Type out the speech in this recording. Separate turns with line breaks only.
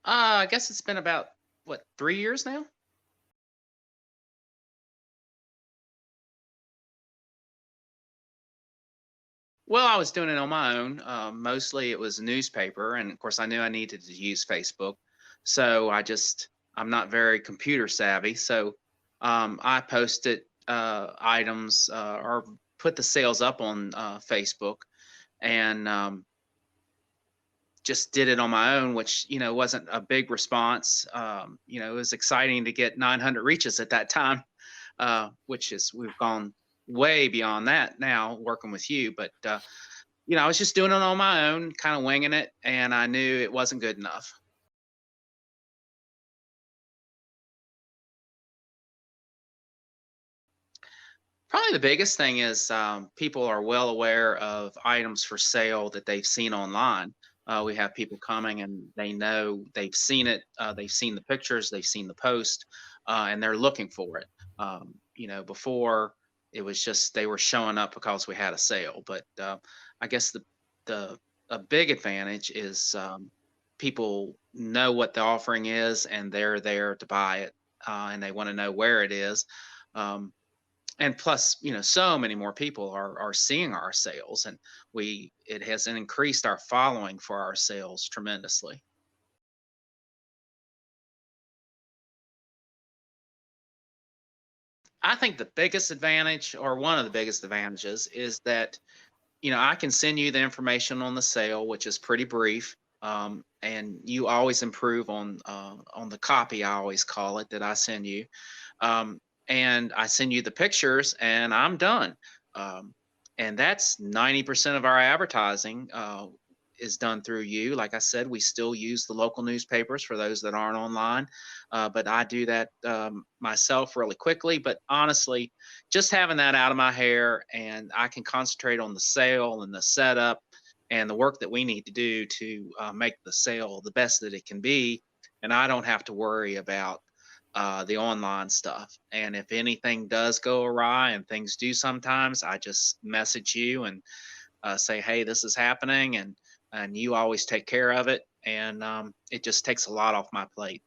I guess it's been about what, 3 years now? Well, I was doing it on my own. Mostly it was newspaper, and of course, I knew I needed to use Facebook. So I'm not very computer savvy. So I posted items or put the sales up on Facebook, and just did it on my own, which wasn't a big response. It was exciting to get 900 reaches at that time, which is we've gone way beyond that now working with you. But I was just doing it on my own, kind of winging it, and I knew it wasn't good enough. Probably the biggest thing is people are well aware of items for sale that they've seen online. We have people coming and they know they've seen it, they've seen the pictures, they've seen the post, and they're looking for it. Before it was just they were showing up because we had a sale. But I guess the a big advantage is people know what the offering is and they're there to buy it, and they want to know where it is. Um, and plus, so many more people are seeing our sales, and we it has increased our following for our sales tremendously. I think the biggest advantage, or one of the biggest advantages, is that I can send you the information on the sale, which is pretty brief, and you always improve on the copy, I always call it, that I send you. And I send you the pictures, and I'm done. Um, and that's 90% of our advertising is done through you. Like I said, we still use the local newspapers for those that aren't online, but I do that myself really quickly. But honestly, just having that out of my hair, and I can concentrate on the sale and the setup and the work that we need to do to make the sale the best that it can be. And I don't have to worry about the online stuff. And if anything does go awry, and things do sometimes, I just message you and say, "Hey, this is happening," and you always take care of it, and it just takes a lot off my plate.